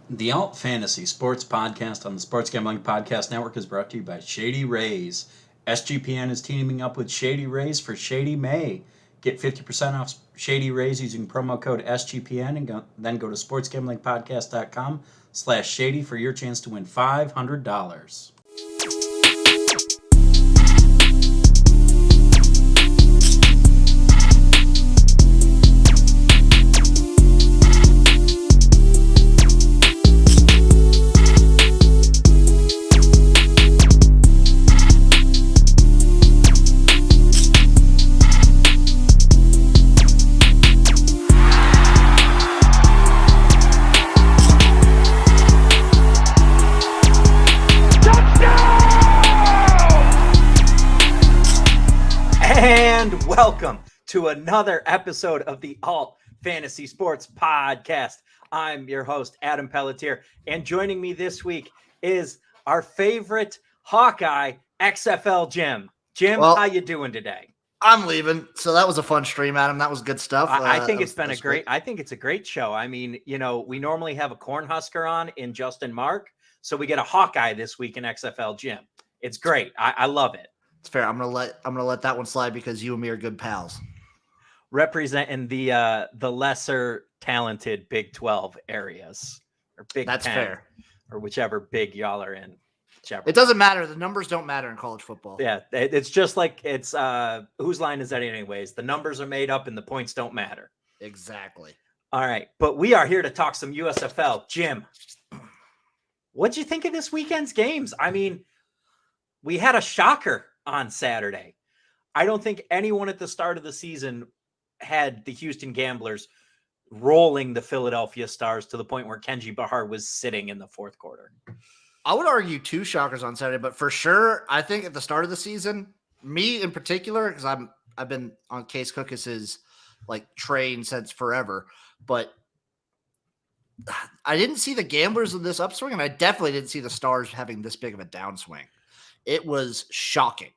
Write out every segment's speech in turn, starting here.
The Alt Fantasy Sports Podcast on the Sports Gambling Podcast Network is brought to you by Shady Rays. SGPN is teaming up with Shady Rays for Shady May. Get 50% off Shady Rays using promo code SGPN and then go to sportsgamblingpodcast.com/shady for your chance to win $500. And welcome to another episode of the Alt Fantasy Sports Podcast. I'm your host, Adam Pelletier, and joining me this week is our favorite Hawkeye, XFL Jim. Jim, how you doing today? I'm leaving, so that was a fun stream, Adam. That was good stuff. I think it's a great show. I mean, you know, we normally have a Cornhusker on in Justin Mark, so we get a Hawkeye this week in XFL Jim. It's great. I love it. It's fair. I'm gonna let that one slide because you and me are good pals. Representing the lesser talented Big 12 areas or Big 10. That's fair. Or whichever big y'all are in. Whichever. It doesn't matter. The numbers don't matter in college football. Yeah, it's just like it's whose line is that anyways? The numbers are made up and the points don't matter. Exactly. All right, but we are here to talk some USFL. Jim, what'd you think of this weekend's games? I mean, we had a shocker on Saturday. I don't think anyone at the start of the season had the Houston Gamblers rolling the Philadelphia Stars to the point where Kenji Bahar was sitting in the fourth quarter. I would argue two shockers on Saturday, but for sure, I think at the start of the season, me in particular, because I've been on Case Cookus's like train since forever, but I didn't see the Gamblers in this upswing, and I definitely didn't see the Stars having this big of a downswing. It was shocking.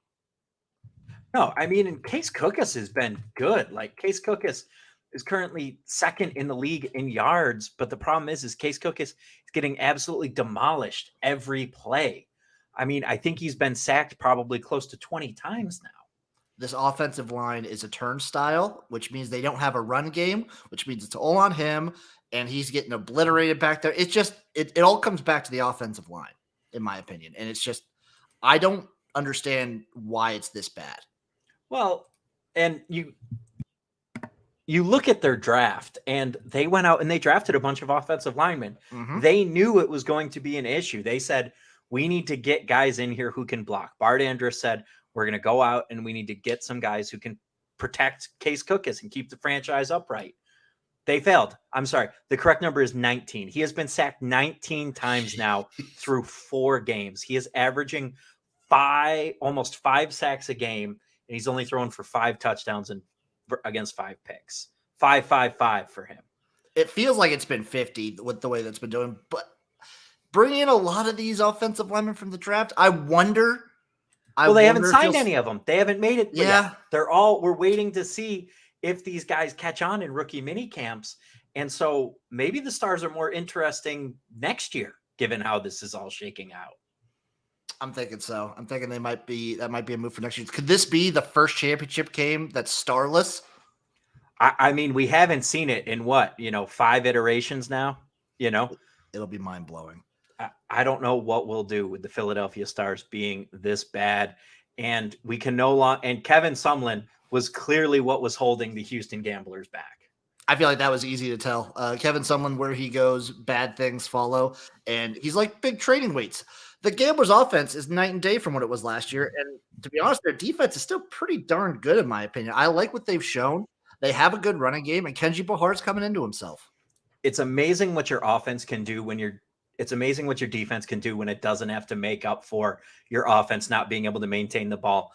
No, I mean, and Case Cookus has been good. Like Case Cookus is currently second in the league in yards, but the problem is Case Cookus is getting absolutely demolished every play. I mean, I think he's been sacked probably close to 20 times now. This offensive line is a turnstile, which means they don't have a run game, which means it's all on him, and he's getting obliterated back there. It's just it all comes back to the offensive line, in my opinion. And it's just I don't understand why it's this bad. Well, and you look at their draft, and they went out and they drafted a bunch of offensive linemen. Mm-hmm. They knew it was going to be an issue. They said, we need to get guys in here who can block. Bart Andrus said, we're going to go out and we need to get some guys who can protect Case Cookus and keep the franchise upright. They failed. I'm sorry. The correct number is 19. He has been sacked 19 times now through 4 games. He is averaging almost 5 sacks a game, and he's only thrown for 5 touchdowns and against 5 picks. 5 for him. It feels like it's been 50 with the way that's been doing, but bringing in a lot of these offensive linemen from the draft, I wonder. They haven't signed any of them. They haven't made it. Yeah. We're waiting to see if these guys catch on in rookie mini camps. And so maybe the Stars are more interesting next year, given how this is all shaking out. I'm thinking so. I'm thinking that might be a move for next year. Could this be the first championship game that's starless? I mean, we haven't seen it in 5 iterations now. It'll be mind blowing. I don't know what we'll do with the Philadelphia Stars being this bad, and we can no longer. And Kevin Sumlin was clearly what was holding the Houston Gamblers back. I feel like that was easy to tell. Kevin Sumlin, where he goes, bad things follow, and he's like big trading weights. The Gamblers' offense is night and day from what it was last year, and to be honest, their defense is still pretty darn good in my opinion. I like what they've shown. They have a good running game, and Kenji Bahar's coming into himself. It's amazing what your offense can do it's amazing what your defense can do when it doesn't have to make up for your offense not being able to maintain the ball.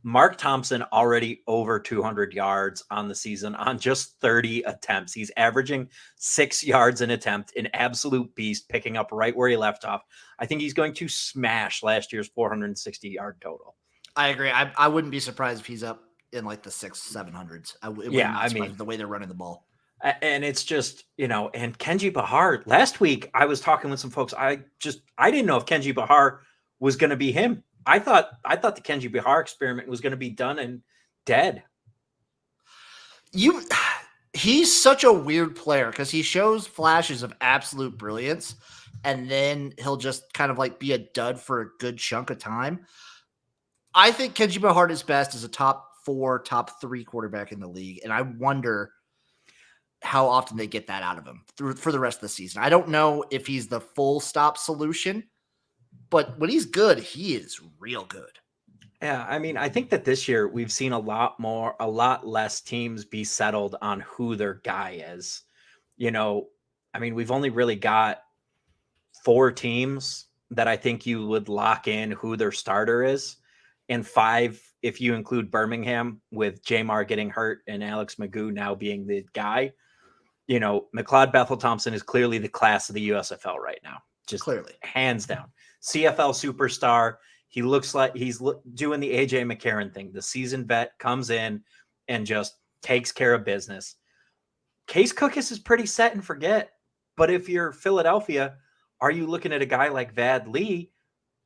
Mark Thompson already over 200 yards on the season on just 30 attempts. He's averaging 6 yards an attempt, an absolute beast, picking up right where he left off. I think he's going to smash last year's 460-yard total. I agree. I wouldn't be surprised if he's up in like the 600-700s. I mean, the way they're running the ball. And it's just, and Kenji Bahar, last week I was talking with some folks. I didn't know if Kenji Bahar was going to be him. I thought the Kenji Bahar experiment was going to be done and dead. He's such a weird player because he shows flashes of absolute brilliance, and then he'll just kind of like be a dud for a good chunk of time. I think Kenji Bahar is best as a top 4, top 3 quarterback in the league, and I wonder how often they get that out of him for the rest of the season. I don't know if he's the full stop solution, but when he's good, he is real good. Yeah, I mean, I think that this year we've seen a lot less teams be settled on who their guy is. I mean, we've only really got 4 teams that I think you would lock in who their starter is, and 5 if you include Birmingham, with Jamar getting hurt and Alex Magoo now being the guy. McLeod Bethel Thompson is clearly the class of the USFL right now, just clearly, hands down. CFL superstar. He looks like he's doing the AJ McCarron thing. The seasoned vet comes in and just takes care of business. Case Cookus is pretty set and forget. But if you're Philadelphia, are you looking at a guy like Vad Lee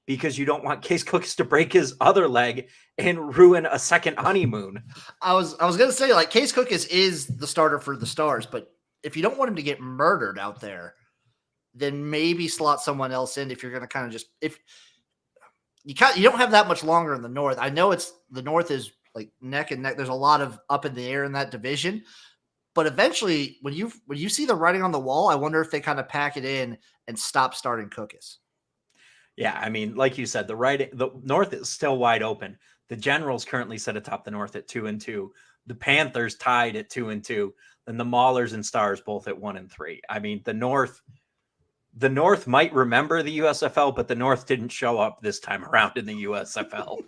because you don't want Case Cookus to break his other leg and ruin a second honeymoon? I was going to say, like, Case Cookus is the starter for the Stars, but if you don't want him to get murdered out there, then maybe slot someone else in if you're going to kind of just – if you don't have that much longer in the North. I know the North is like neck and neck. There's a lot of up in the air in that division, but eventually when you see the writing on the wall, I wonder if they kind of pack it in and stop starting Cookus. Yeah, I mean, like you said, the North is still wide open. The Generals currently sit atop the North at 2-2. The Panthers tied at 2-2. And the Maulers and Stars both at 1-3. I mean, the North might remember the USFL, but the North didn't show up this time around in the USFL.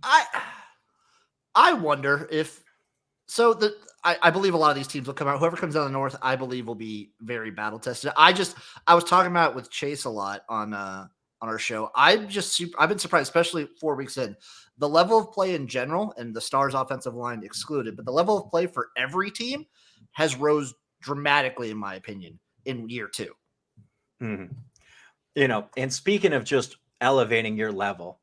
I wonder if I believe a lot of these teams will come out. Whoever comes out of the North, I believe, will be very battle tested. I was talking about it with Chase a lot on our show. I've been surprised, especially 4 weeks in, the level of play in general, and the Stars offensive line excluded, but the level of play for every team has rose dramatically, in my opinion, in year 2. Mm-hmm. And speaking of just elevating your level,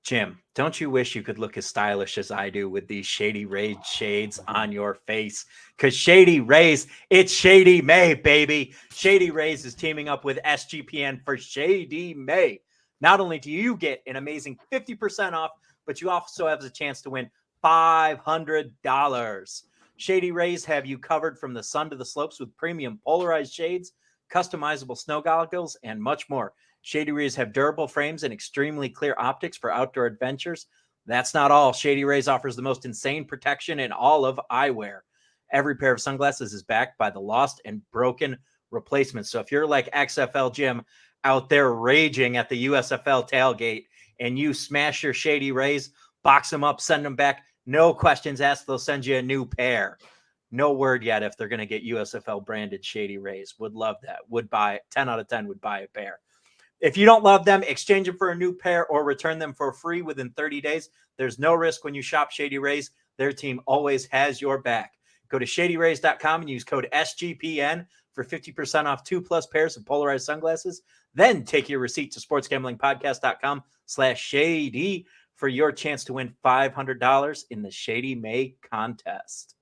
Jim, don't you wish you could look as stylish as I do with these Shady Rays shades on your face? Because Shady Rays, it's Shady May, baby. Shady Rays is teaming up with SGPN for Shady May. Not only do you get an amazing 50% off, but you also have the chance to win $500. Shady Rays have you covered from the sun to the slopes with premium polarized shades, customizable snow goggles, and much more. Shady Rays have durable frames and extremely clear optics for outdoor adventures. That's not all. Shady Rays offers the most insane protection in all of eyewear. Every pair of sunglasses is backed by the lost and broken replacements. So if you're like XFL Jim out there raging at the USFL tailgate and you smash your Shady Rays, box them up, send them back, no questions asked, they'll send you a new pair. No word yet if they're going to get USFL branded Shady Rays. Would love that. Would buy 10 out of 10 would buy a pair. If you don't love them, exchange them for a new pair or return them for free within 30 days. There's no risk when you shop Shady Rays. Their team always has your back. Go to shadyrays.com and use code SGPN for 50% off 2+ pairs of polarized sunglasses. Then take your receipt to sportsgamblingpodcast.com/shady for your chance to win $500 in the Shady May contest.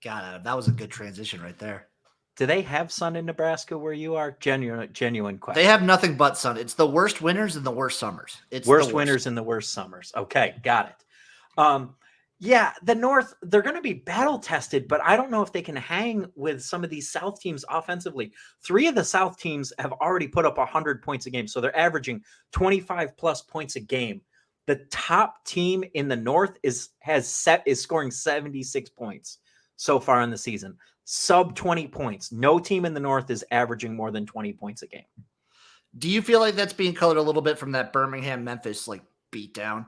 God, Adam, that was a good transition right there. Do they have sun in Nebraska where you are? Genuine question. They have nothing but sun. It's the worst winters and the worst summers. It's worst winters and the worst summers. Okay, got it. Yeah, the North, they're going to be battle tested, but I don't know if they can hang with some of these South teams offensively. 3 of the South teams have already put up 100 points a game, so they're averaging 25+ points a game. The top team in the North is scoring 76 points so far in the season. Sub 20 points. No team in the North is averaging more than 20 points a game. Do you feel like that's being colored a little bit from that Birmingham-Memphis beatdown?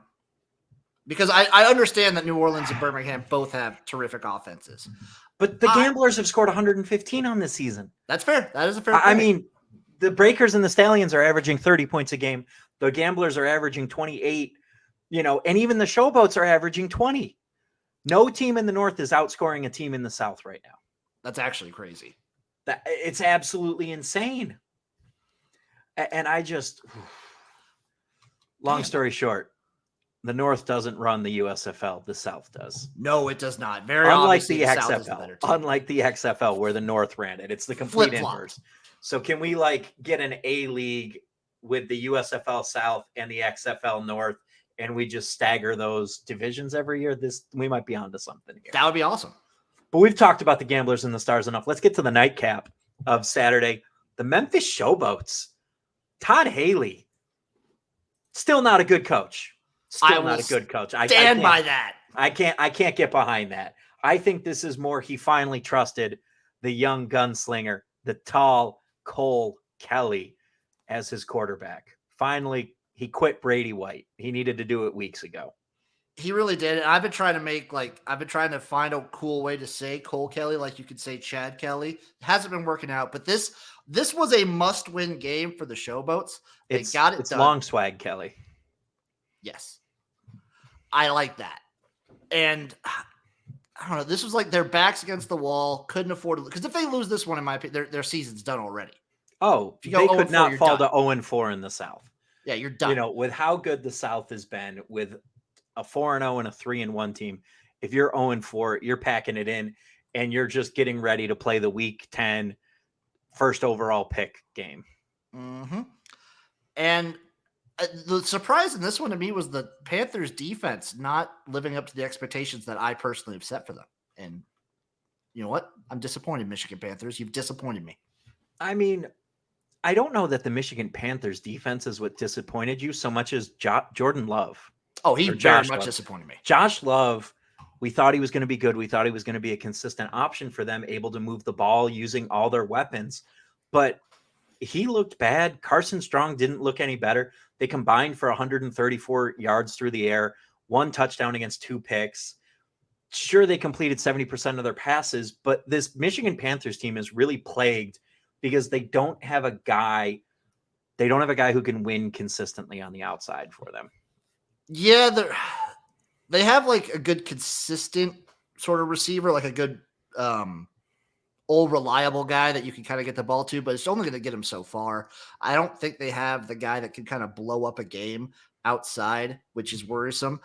Because I understand that New Orleans and Birmingham both have terrific offenses. But the Gamblers have scored 115 on this season. That's fair. That is a fair point. I mean, the Breakers and the Stallions are averaging 30 points a game. The Gamblers are averaging 28, and even the Showboats are averaging 20. No team in the North is outscoring a team in the South right now. That's actually crazy. It's absolutely insane. And I just, long story short, the North doesn't run the USFL. The South does. No, it does not. Very unlike obviously, the South is the XFL. better team. Unlike the XFL, where the North ran it. It's the complete Flip-flop. inverse. So can we like get an A league with the USFL South and the XFL North, and we just stagger those divisions every year? We might be onto something here. That would be awesome. But we've talked about the Gamblers and the Stars enough. Let's get to the nightcap of Saturday. The Memphis Showboats. Todd Haley. Still not a good coach. Still not a good coach. I stand by that. I can't get behind that. I think this is more he finally trusted the young gunslinger, the tall Cole Kelly as his quarterback. Finally, he quit Brady White. He needed to do it weeks ago. He really did. And I've been trying to find a cool way to say Cole Kelly, like you could say Chad Kelly. It hasn't been working out, but this was a must-win game for the Showboats. They got it it's done. Long Swag Kelly. Yes. I like that. And I don't know. This was like their backs against the wall. Couldn't afford to, because if they lose this one, in my opinion, their season's done already. Oh, they could not fall to 0-4 in the South. Yeah, you're done. With how good the South has been, with a 4-0 and a 3-1 team, if you're 0-4, you're packing it in, and you're just getting ready to play the Week 10 first overall pick game. Mm-hmm. And the surprise in this one to me was the Panthers defense not living up to the expectations that I personally have set for them. And you know what? I'm disappointed, Michigan Panthers. You've disappointed me. I mean, I don't know that the Michigan Panthers defense is what disappointed you so much as Jordan Love. Oh, he very much disappointed me. Josh Love, we thought he was going to be good. We thought he was going to be a consistent option for them, able to move the ball using all their weapons. But he looked bad. Carson Strong didn't look any better. They combined for 134 yards through the air, 1 touchdown against 2 picks. Sure, they completed 70% of their passes, but this Michigan Panthers team is really plagued because they don't have a guy who can win consistently on the outside for them. Yeah, they have like a good consistent sort of receiver, like a good old reliable guy that you can kind of get the ball to, but it's only going to get him so far. I don't think they have the guy that can kind of blow up a game outside, which is worrisome.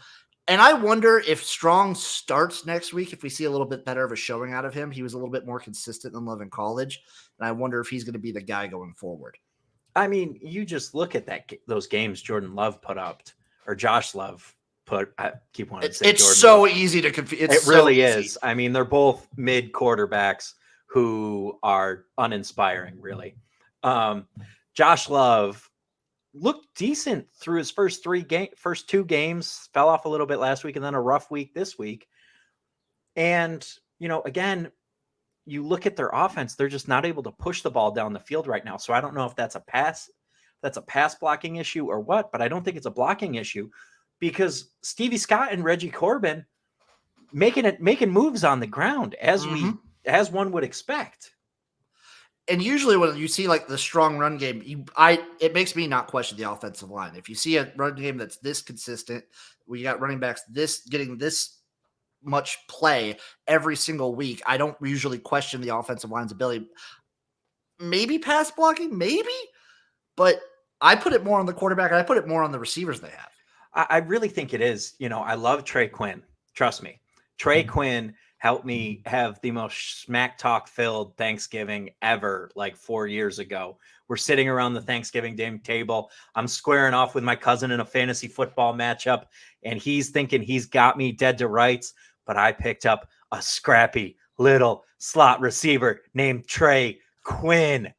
And I wonder if Strong starts next week, if we see a little bit better of a showing out of him. He was a little bit more consistent than Love in college. And I wonder if he's going to be the guy going forward. I mean, you just look at those games Jordan Love put up, or Josh Love put. I keep wanting to say it's Jordan so Love. easy to confuse. It really is. I mean, they're both mid quarterbacks who are uninspiring, really. Josh Love looked decent through his first 2 games, fell off a little bit last week, and then a rough week this week. And, again, you look at their offense, they're just not able to push the ball down the field right now. So I don't know if that's a pass blocking issue or what, but I don't think it's a blocking issue because Stevie Scott and Reggie Corbin making moves on the ground as one would expect. And usually when you see like the strong run game, it makes me not question the offensive line. If you see a run game that's this consistent, we got running backs getting this much play every single week, I don't usually question the offensive line's ability. Maybe pass blocking, maybe, but I put it more on the quarterback and I put it more on the receivers they have. I really think it is. I love Trey Quinn. Trust me. Trey Quinn helped me have the most smack talk filled Thanksgiving ever, like 4 years ago. We're sitting around the Thanksgiving Day table. I'm squaring off with my cousin in a fantasy football matchup, and he's thinking he's got me dead to rights, but I picked up a scrappy little slot receiver named Trey Quinn.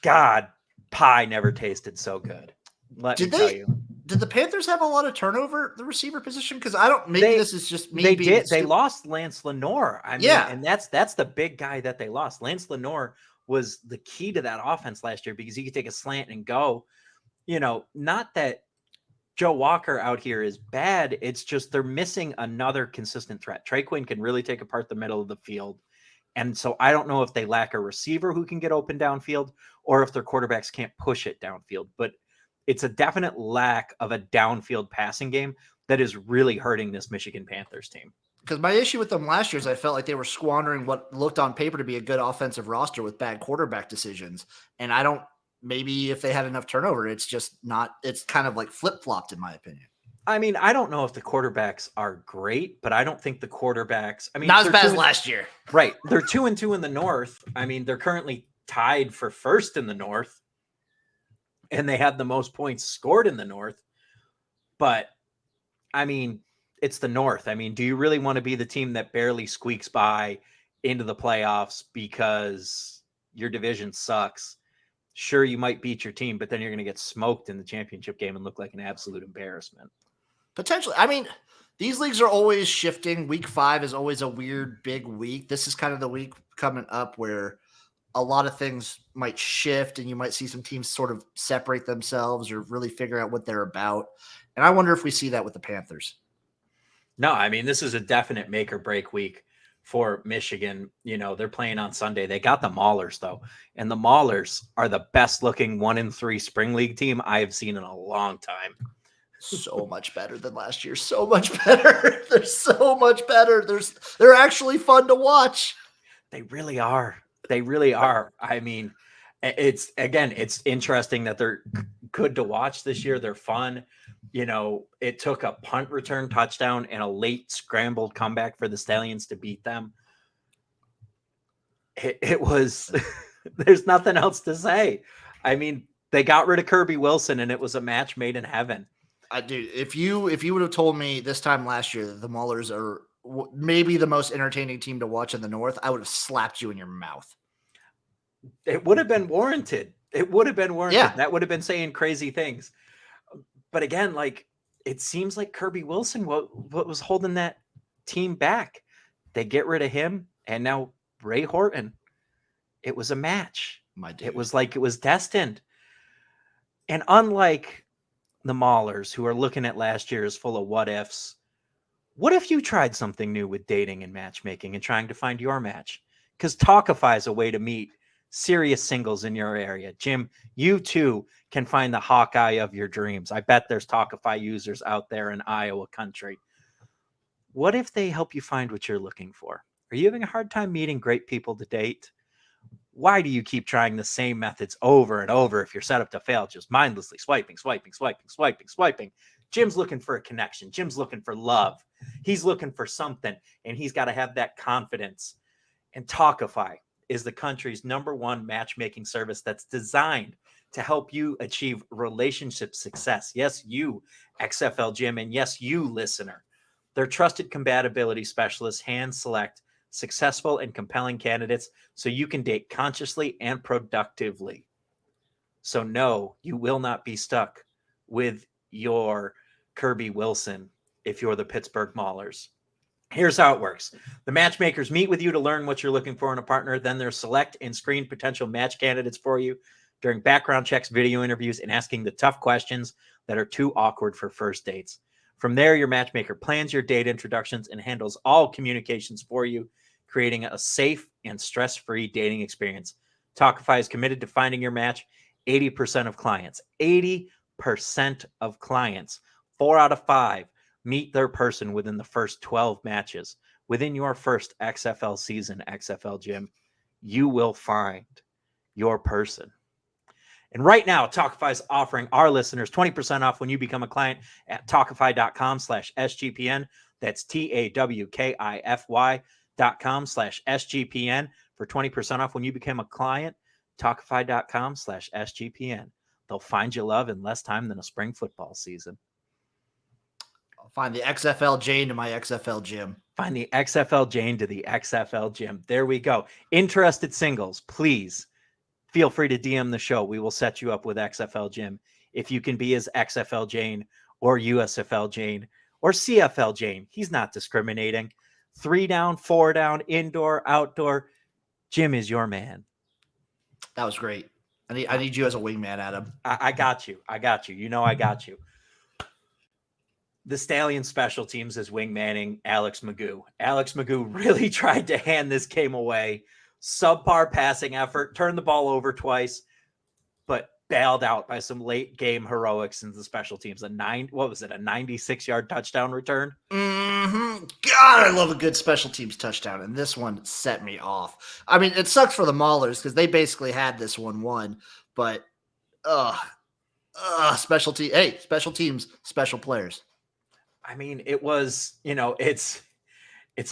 God, pie never tasted so good. Let me tell you. Did the Panthers have a lot of turnover at the receiver position? Because this is just me. They lost Lance Lenoir. And that's the big guy that they lost. Lance Lenoir was the key to that offense last year because he could take a slant and go. Not that Joe Walker out here is bad. It's just they're missing another consistent threat. Trey Quinn can really take apart the middle of the field. And so I don't know if they lack a receiver who can get open downfield or if their quarterbacks can't push it downfield. But it's a definite lack of a downfield passing game that is really hurting this Michigan Panthers team. Because my issue with them last year is I felt like they were squandering what looked on paper to be a good offensive roster with bad quarterback decisions. And maybe if they had enough turnover, it's just not, it's kind of like flip-flopped in my opinion. I mean, I don't know if the quarterbacks are great, but I don't think the quarterbacks, not as bad as last year. Right. They're 2-2 in the North. I mean, they're currently tied for first in the North, and they have the most points scored in the North. But I mean, it's the North. I mean, do you really want to be the team that barely squeaks by into the playoffs because your division sucks? Sure, you might beat your team, but then you're going to get smoked in the championship game and look like an absolute embarrassment. Potentially. I mean, these leagues are always shifting. Week 5 is always a weird big week. This is kind of the week coming up where a lot of things might shift and you might see some teams sort of separate themselves or really figure out what they're about. And I wonder if we see that with the Panthers. No, I mean, this is a definite make or break week for Michigan. You know, they're playing on Sunday. They got the Maulers, though. And the Maulers are the best looking 1-3 spring league team I have seen in a long time. So much better than last year. So much better. They're so much better. They're actually fun to watch. They really are. They really are. I mean, it's interesting that they're good to watch this year. They're fun. You know, it took a punt return touchdown and a late scrambled comeback for the Stallions to beat them. It was, there's nothing else to say. I mean, they got rid of Kirby Wilson and it was a match made in heaven. Dude, if you would have told me this time last year that the Maulers are maybe the most entertaining team to watch in the North, I would have slapped you in your mouth. It would have been warranted. It would have been warranted. Yeah. That would have been saying crazy things. But again, like, it seems like Kirby Wilson, what was holding that team back? They get rid of him, and now Ray Horton. It was a match. My dude. It was like it was destined. And unlike the Maulers, who are looking at last year as full of what ifs, what if you tried something new with dating and matchmaking and trying to find your match? Because Talkify is a way to meet serious singles in your area. Jim, you too can find the Hawkeye of your dreams. I bet there's Talkify users out there in Iowa country. What if they help you find what you're looking for? Are you having a hard time meeting great people to date? Why do you keep trying the same methods over and over if you're set up to fail, just mindlessly swiping? Jim's looking for a connection. Jim's looking for love. He's looking for something, and he's got to have that confidence. And Talkify is the country's #1 matchmaking service that's designed to help you achieve relationship success. Yes, you, XFL Jim, and yes, you, listener. Their trusted compatibility specialists hand select successful and compelling candidates so you can date consciously and productively. So no, you will not be stuck with your Kirby Wilson if you're the Pittsburgh Maulers. Here's how it works. The matchmakers meet with you to learn what you're looking for in a partner. Then they'll select and screen potential match candidates for you during background checks, video interviews, and asking the tough questions that are too awkward for first dates. From there, your matchmaker plans your date introductions and handles all communications for you, creating a safe and stress-free dating experience. Talkify is committed to finding your match. 80% of clients, 4 out of 5 meet their person within the first 12 matches. Within your first XFL season, XFL Jim, you will find your person. And right now, Talkify is offering our listeners 20% off when you become a client at Talkify.com/SGPN. That's TAWKIFY.com/SGPN for 20% off when you become a client. Talkify.com/SGPN. They'll find you love in less time than a spring football season. I'll find the XFL Jane to my XFL Jim. Find the XFL Jane to the XFL Jim. There we go. Interested singles, please feel free to DM the show. We will set you up with XFL Jim. If you can be his XFL Jane or USFL Jane or CFL Jane, he's not discriminating. 3 down, 4 down, indoor, outdoor. Jim is your man. That was great. I need you as a wingman, Adam. I got you. I got you. You know I got you. The Stallion special teams is wingmanning Alex Magoo. Alex Magoo really tried to hand this game away. Subpar passing effort, turned the ball over twice, but bailed out by some late game heroics in the special teams. A 96-yard touchdown return. God, I love a good special teams touchdown, and this one set me off. I mean, it sucks for the Maulers because they basically had this one won, but special teams, special players. I mean, it was, it's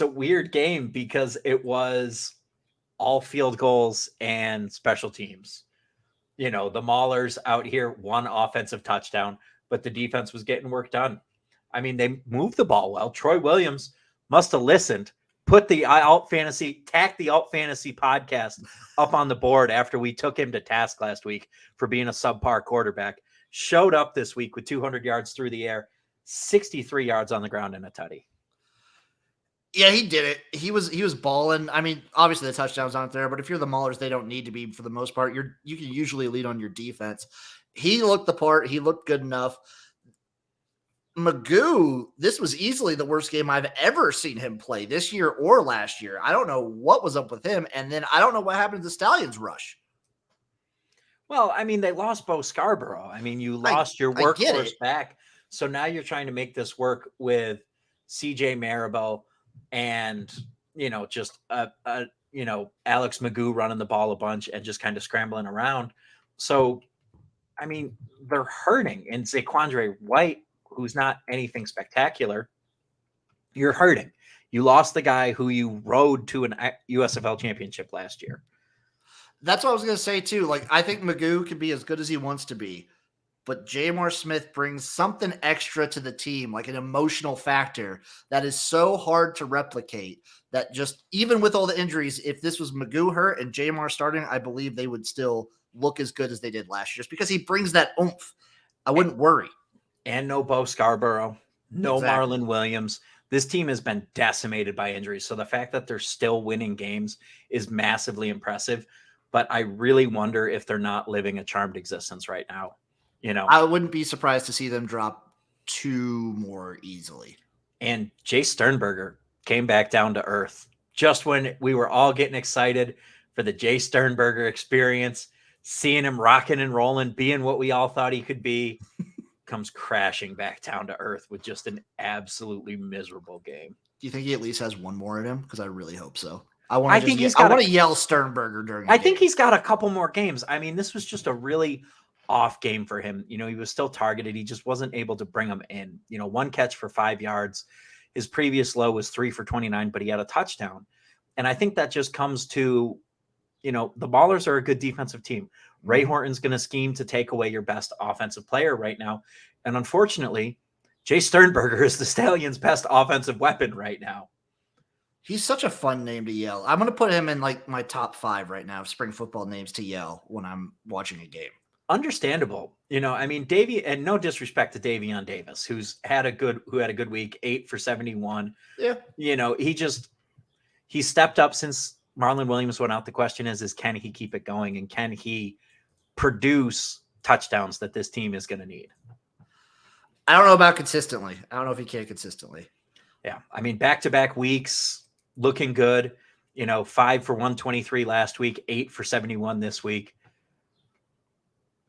a weird game because it was all field goals and special teams. The Maulers out here, one offensive touchdown, but the defense was getting work done. I mean, they moved the ball well. Troy Williams must have listened, tacked the Alt Fantasy podcast up on the board after we took him to task last week for being a subpar quarterback. Showed up this week with 200 yards through the air, 63 yards on the ground and a tutty. Yeah, he did it. He was balling. I mean, obviously the touchdowns aren't there, but if you're the Maulers, they don't need to be for the most part. You can usually lead on your defense. He looked the part. He looked good enough. Magoo, this was easily the worst game I've ever seen him play this year or last year. I don't know what was up with him. And then I don't know what happened to the Stallions rush. Well, I mean, they lost Bo Scarborough. I mean, you lost your workhorse back. So now you're trying to make this work with CJ Marable and, just, Alex Magoo running the ball a bunch and just kind of scrambling around. So, I mean, they're hurting. And Zaquandre White, who's not anything spectacular, you're hurting. You lost the guy who you rode to an USFL championship last year. That's what I was going to say, too. Like, I think Magoo can be as good as he wants to be, but Jamar Smith brings something extra to the team, like an emotional factor that is so hard to replicate that just, even with all the injuries, if this was Magoo hurt and Jamar starting, I believe they would still look as good as they did last year, just because he brings that oomph. I wouldn't worry. And no Bo Scarborough, no Exactly. Marlon Williams. This team has been decimated by injuries. So the fact that they're still winning games is massively impressive. But I really wonder if they're not living a charmed existence right now. I wouldn't be surprised to see them drop 2 more easily. And Jay Sternberger came back down to earth just when we were all getting excited for the Jay Sternberger experience, seeing him rocking and rolling, being what we all thought he could be. Comes crashing back down to earth with just an absolutely miserable game. Do you think he at least has one more in him? Because I really hope so. I want to yell Sternberger during. I think he's got a couple more games. I mean, this was just a really off game for him. He was still targeted. He just wasn't able to bring him in. 1 catch for 5 yards. His previous low was 3 for 29, but he had a touchdown. And I think that just comes to, the Ballers are a good defensive team. Ray Horton's going to scheme to take away your best offensive player right now. And unfortunately, Jay Sternberger is the Stallions' best offensive weapon right now. He's such a fun name to yell. I'm going to put him in like my top 5 right now of spring football names to yell when I'm watching a game. Understandable. I mean, Davy, and no disrespect to Davion Davis, who had a good week, 8 for 71. Yeah. He stepped up since Marlon Williams went out. The question is can he keep it going, and can he produce touchdowns that this team is going to need? I don't know about consistently. I don't know if he can consistently. Yeah. I mean, back-to-back weeks looking good, 5 for 123 last week, 8 for 71 this week.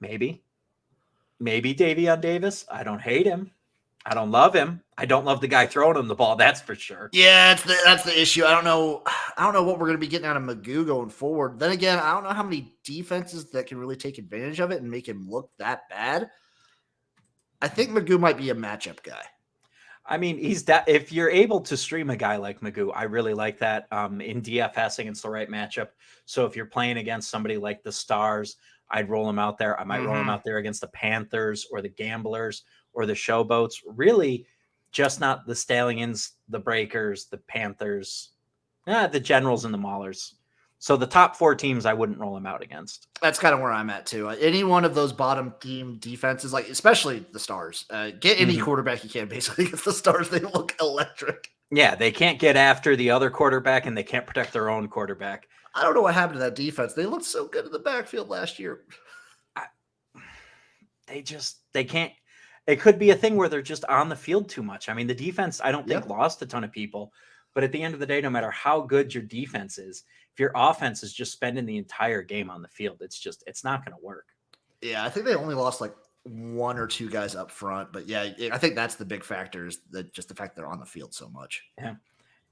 Maybe Davion Davis. I don't hate him. I don't love him. I don't love the guy throwing him the ball. That's for sure. Yeah, that's the issue. I don't know what we're going to be getting out of Magoo going forward. Then again, I don't know how many defenses that can really take advantage of it and make him look that bad. I think Magoo might be a matchup guy. I mean, if you're able to stream a guy like Magoo, I really like that. In DFS against the right matchup. So if you're playing against somebody like the Stars, I'd roll him out there. I might roll him out there against the Panthers or the Gamblers or the Showboats. Really, just not the Stallions, the Breakers, the Panthers, the Generals, and the Maulers. So the top 4 teams, I wouldn't roll him out against. That's kind of where I'm at too. Any one of those bottom team defenses, like especially the Stars, get any quarterback you can. Basically, against the Stars, they look electric. Yeah, they can't get after the other quarterback, and they can't protect their own quarterback. I don't know what happened to that defense. They looked so good in the backfield last year. They can't. It could be a thing where they're just on the field too much. I mean, the defense, I don't think lost a ton of people, but at the end of the day, no matter how good your defense is, if your offense is just spending the entire game on the field, it's not going to work. Yeah, I think they only lost like 1 or 2 guys up front, but yeah, I think that's the big factor is that just the fact they're on the field so much. Yeah.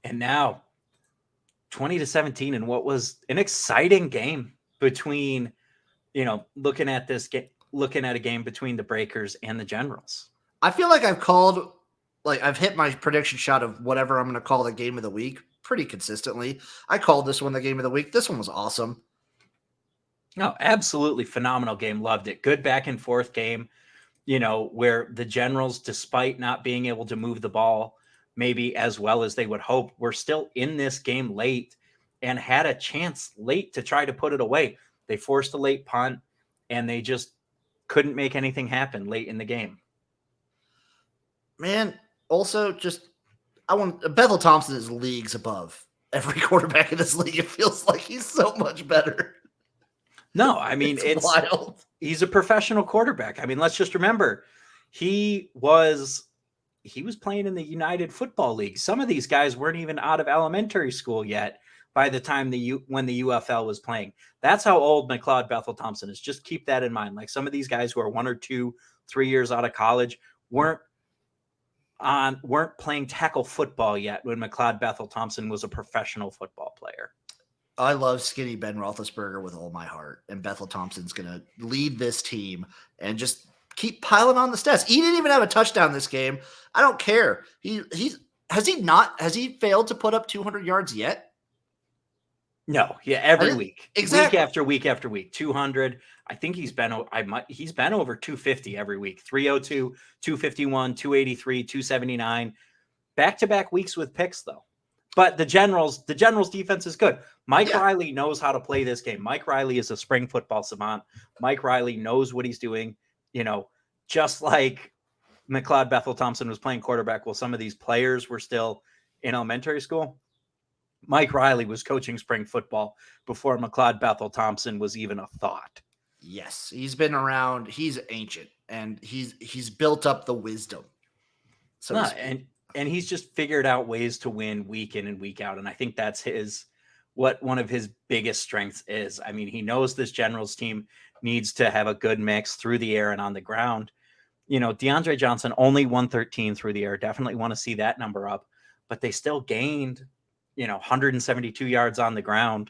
And now 20-17 in what was an exciting game between, looking at a game between the Breakers and the Generals. I feel like I've hit my prediction shot of whatever I'm going to call the game of the week pretty consistently. I called this one the game of the week. This one was awesome. No, absolutely phenomenal game. Loved it. Good back and forth game, where the Generals, despite not being able to move the ball maybe as well as they would hope, were still in this game late and had a chance late to try to put it away. They forced a late punt and they just couldn't make anything happen late in the game. Man, also Bethel Thompson is leagues above every quarterback in this league. It feels like he's so much better. No, I mean, it's wild. He's a professional quarterback. I mean, let's just remember he was playing in the United Football League. Some of these guys weren't even out of elementary school yet by the time when the UFL was playing. That's how old McLeod Bethel Thompson is. Just keep that in mind. Like some of these guys who are 1 or 2, 3 years out of college weren't playing tackle football yet when McLeod Bethel Thompson was a professional football player. I love skinny Ben Roethlisberger with all my heart, and Bethel Thompson's going to lead this team and just keep piling on the stats. He didn't even have a touchdown this game. I don't care. Has he failed to put up 200 yards yet? No, yeah, every week, exactly, week after week after week, 200. I think he's been over 250 every week. 302, 251, 283, 279. Back-to-back weeks with picks though. But the Generals defense is good. Mike Riley knows how to play this game. Mike Riley is a spring football savant. Mike Riley knows what he's doing. Just like McLeod Bethel Thompson was playing quarterback while some of these players were still in elementary school. Mike Riley was coaching spring football before McLeod Bethel Thompson was even a thought. Yes, he's been around. He's ancient, and he's built up the wisdom. So and he's just figured out ways to win week in and week out. And I think that's one of his biggest strengths is. I mean, he knows this Generals team needs to have a good mix through the air and on the ground. DeAndre Johnson only 113 through the air. Definitely want to see that number up, but they still gained, 172 yards on the ground.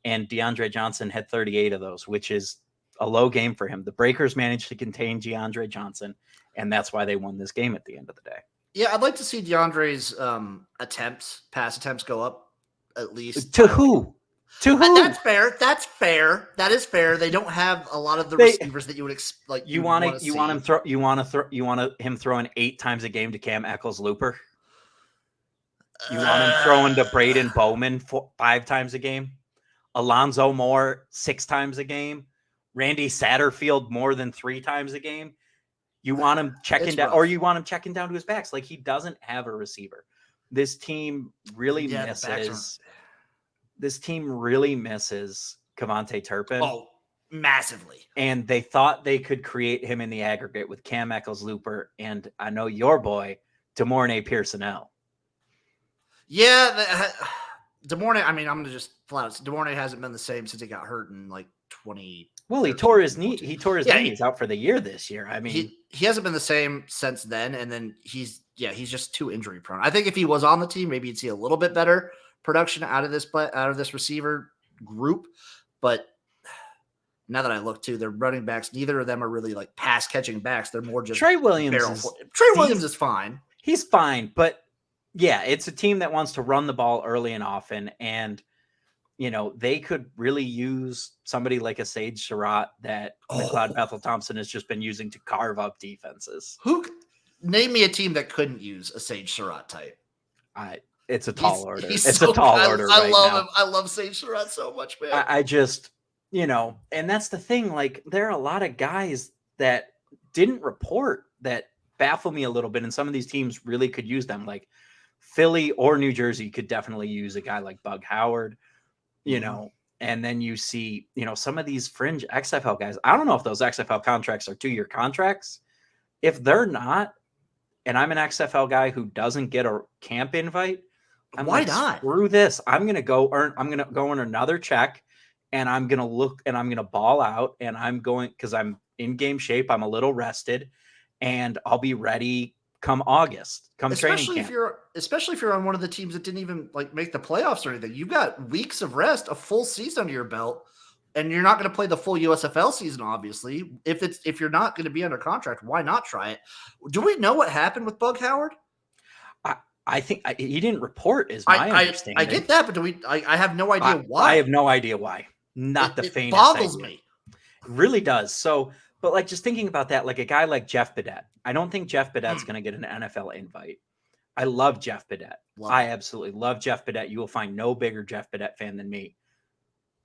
And DeAndre Johnson had 38 of those, which is a low game for him. The Breakers managed to contain DeAndre Johnson, and that's why they won this game at the end of the day. Yeah, I'd like to see DeAndre's pass attempts go up at least. To who? To who? That's fair. That is fair. They don't have a lot of the receivers that you would expect. You want him throwing 8 times a game to Cam Eccles-Looper? You want him throwing to Braden Bowman 5 times a game? Alonzo Moore 6 times a game? Randy Satterfield more than 3 times a game? You want him checking down, or you want him checking down to his backs. Like he doesn't have a receiver. This team really misses. This team really misses Kevontae Turpin. Oh, massively. And they thought they could create him in the aggregate with Cam Eccles-Looper and I know your boy, DeMornay Pearsonell. Yeah, DeMornay. I mean, I'm gonna just flat out. DeMornay hasn't been the same since he got hurt in like 20. Well, he tore his knee. He tore his knee. He's out for the year this year. I mean, he hasn't been the same since then. And then he's just too injury prone. I think if he was on the team, maybe you'd see a little bit better production out of this receiver group. But now that I look too, their running backs, neither of them are really like pass catching backs. They're more just Trey Williams. Trey Williams is fine. He's fine, but yeah, it's a team that wants to run the ball early and often, and they could really use somebody like a Sage Surratt that McLeod Bethel Thompson has just been using to carve up defenses. Name me a team that couldn't use a Sage Surratt type. It's a tall order. I love him. I love Sage Surratt so much, man. I just, and that's the thing. Like, there are a lot of guys that didn't report that baffle me a little bit, and some of these teams really could use them. Like Philly or New Jersey could definitely use a guy like Bug Howard, and then you see, some of these fringe XFL guys. I don't know if those XFL contracts are 2-year contracts. If they're not, and I'm an XFL guy who doesn't get a camp invite, why not? Screw this. I'm going to go earn another check, and I'm going to look and I'm going to ball out, and I'm going, because I'm in game shape. I'm a little rested, and I'll be ready come August, come training camp. Especially if you're on one of the teams that didn't even like make the playoffs or anything. You've got weeks of rest, a full season under your belt, and you're not going to play the full USFL season. Obviously, if you're not going to be under contract, why not try it? Do we know what happened with Bug Howard? I think he didn't report, is my understanding. I get that, but I have no idea why. I have no idea why. Not the faintest. It boggles me. It really does. So, but like just thinking about that, like a guy like Jeff Badette, I don't think Jeff Badette's going to get an NFL invite. I love Jeff Badette. I absolutely love Jeff Badette. You will find no bigger Jeff Badette fan than me.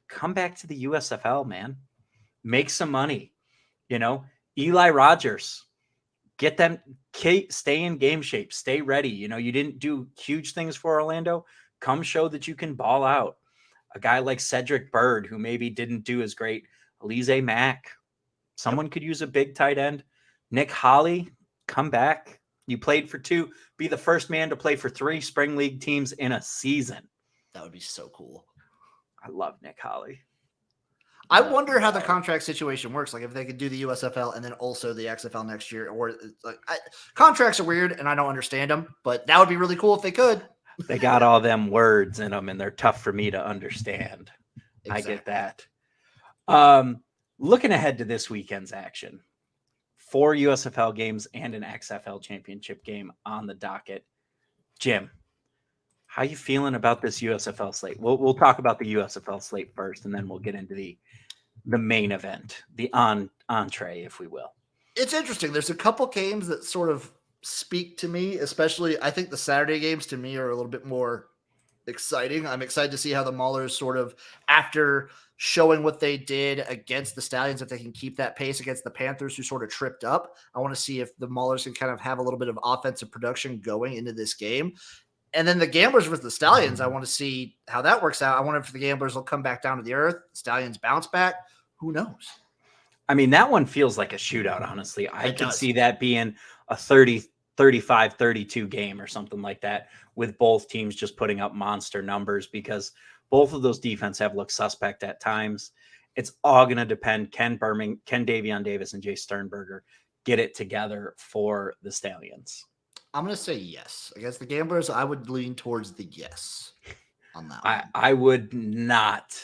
Come back to the USFL, man. Make some money. Eli Rogers. Get them, stay in game shape, stay ready. You didn't do huge things for Orlando. Come show that you can ball out. A guy like Cedric Bird, who maybe didn't do as great. Alize Mack. Someone could use a big tight end. Nick Holley, come back. You played for 2. Be the first man to play for 3 spring league teams in a season. That would be so cool. I love Nick Holley. I wonder how the contract situation works. Like if they could do the USFL and then also the XFL next year, or contracts are weird and I don't understand them, but that would be really cool if they could. They got all them words in them and they're tough for me to understand. Exactly. I get that. Looking ahead to this weekend's action, 4 USFL games and an XFL Championship game on the docket. Jim, how you feeling about this USFL slate? We'll talk about the USFL slate first, and then we'll get into the main event, the entree, if we will. It's interesting. There's a couple games that sort of speak to me, especially I think the Saturday games to me are a little bit more exciting. I'm excited to see how the Maulers sort of, after showing what they did against the Stallions, if they can keep that pace against the Panthers who sort of tripped up. I want to see if the Maulers can kind of have a little bit of offensive production going into this game. And then the Gamblers with the Stallions, I want to see how that works out. I wonder if the Gamblers will come back down to the earth. Stallions bounce back. Who knows? I mean, that one feels like a shootout, honestly. I could see that being a 30, 35, 32 game or something like that, with both teams just putting up monster numbers, because both of those defense have looked suspect at times. It's all going to depend. Can Davion Davis and Jay Sternberger get it together for the Stallions? I'm going to say yes. Against the Gamblers, I would lean towards the yes on that one. I would not.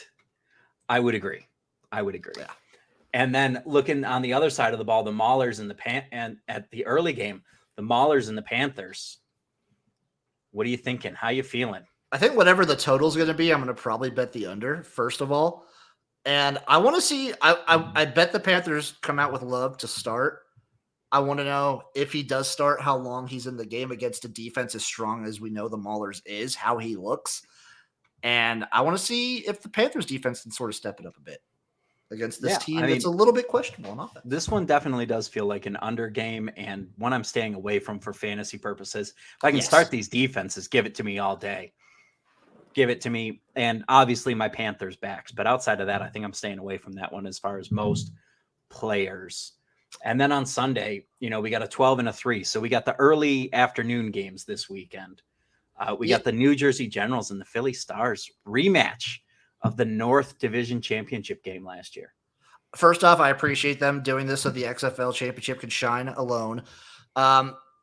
I would agree. Yeah. And then looking on the other side of the ball, the Maulers and at the early game, the Maulers and the Panthers. What are you thinking? How you feeling? I think whatever the total is going to be, I'm going to probably bet the under, first of all. And I want to see, I bet the Panthers come out with Love to start. I want to know if he does start, how long he's in the game against a defense as strong as we know the Maulers is, how he looks. And I want to see if the Panthers defense can sort of step it up a bit against this team that's a little bit questionable on offense. This one definitely does feel like an under game, and one I'm staying away from for fantasy purposes. If I can start these defenses, give it to me all day. Give it to me. And obviously my Panthers backs, but outside of that, I think I'm staying away from that one as far as most players. And then on Sunday, we got a 12 and a 3. So we got the early afternoon games this weekend. We got the New Jersey Generals and the Philly Stars rematch of the North Division Championship game last year. First off, I appreciate them doing this so the XFL Championship can shine alone.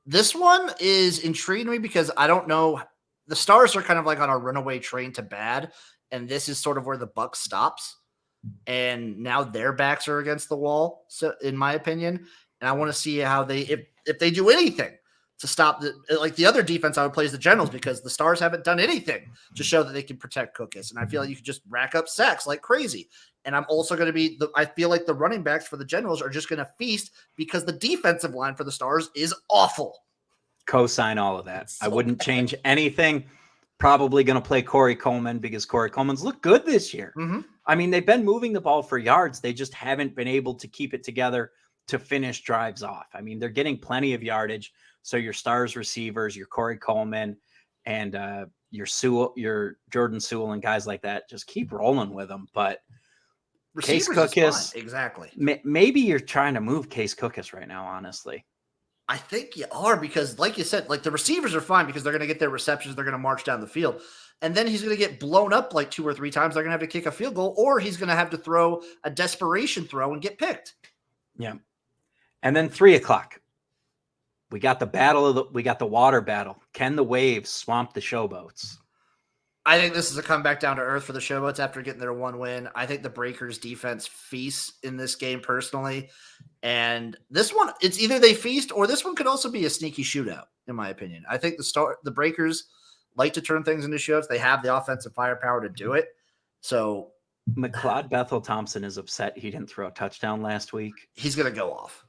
This one is intriguing me because I don't know. The Stars are kind of like on a runaway train to bad, and this is sort of where the buck stops. And now their backs are against the wall, so in my opinion. And I want to see how if they do anything to stop the other defense I would play is the Generals, because the Stars haven't done anything to show that they can protect Cookus. And I feel like you could just rack up sacks like crazy. And I'm also going to I feel like the running backs for the Generals are just going to feast because the defensive line for the Stars is awful. Co-sign all of that. So I wouldn't change anything. Probably going to play Corey Coleman because Corey Coleman's looked good this year. Mm-hmm. I mean, they've been moving the ball for yards. They just haven't been able to keep it together to finish drives off. I mean, they're getting plenty of yardage. So your Stars receivers, your Corey Coleman, and your Jordan Sewell and guys like that, just keep rolling with them. But Case Cookus, exactly. Maybe you're trying to move Case Cookus right now, honestly. I think you are, because like you said, like the receivers are fine because they're going to get their receptions. They're going to march down the field. And then he's going to get blown up like 2 or 3 times. They're going to have to kick a field goal, or he's going to have to throw a desperation throw and get picked. Yeah. And then 3:00, we got the water battle. Can the Waves swamp the Showboats? I think this is a comeback down to earth for the Showboats after getting their one win. I think the Breakers defense feasts in this game personally. And this one, it's either they feast or this one could also be a sneaky shootout, in my opinion. I think the Breakers like to turn things into shootouts. They have the offensive firepower to do it. So McLeod Bethel Thompson is upset he didn't throw a touchdown last week. He's going to go off.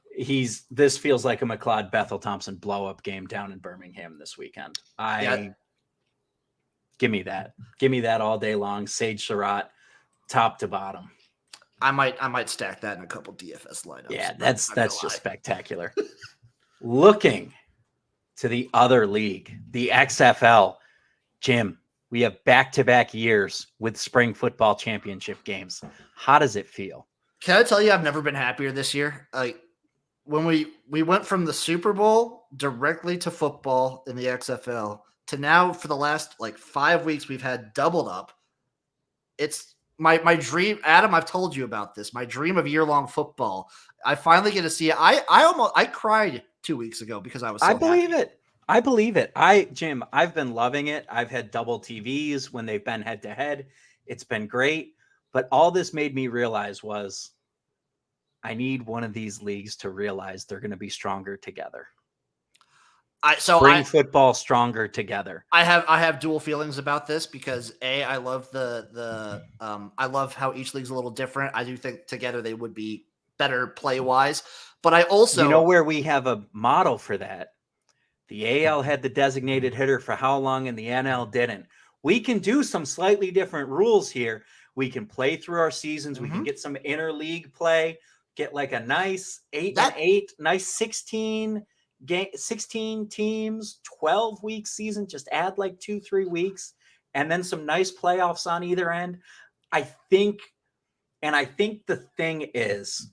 This feels like a McLeod Bethel Thompson blow-up game down in Birmingham this weekend. Give me that. Give me that all day long. Sage Surratt, top to bottom. I might stack that in a couple DFS lineups. Yeah, that's just spectacular. Looking to the other league, the XFL. Jim, we have back-to-back years with spring football championship games. How does it feel? Can I tell you I've never been happier this year? Like when we went from the Super Bowl directly to football in the XFL to now for the last 5 weeks we've had doubled up. It's my dream, Adam. I've told you about this. My dream of year-long football. I finally get to see it. I cried 2 weeks ago because I was. So I believe it. Jim, I've been loving it. I've had double TVs when they've been head-to-head. It's been great. But all this made me realize was I need one of these leagues to realize they're going to be stronger together. Spring football stronger together. I have dual feelings about this because I love I love how each league's a little different. I do think together they would be better play-wise. But I also where we have a model for that. The AL had the designated hitter for how long and the NL didn't. We can do some slightly different rules here. We can play through our seasons. We can get some interleague play, get like a nice 8-8, nice 16 teams, 12-week season, just add like 2-3 weeks, and then some nice playoffs on either end. I think the thing is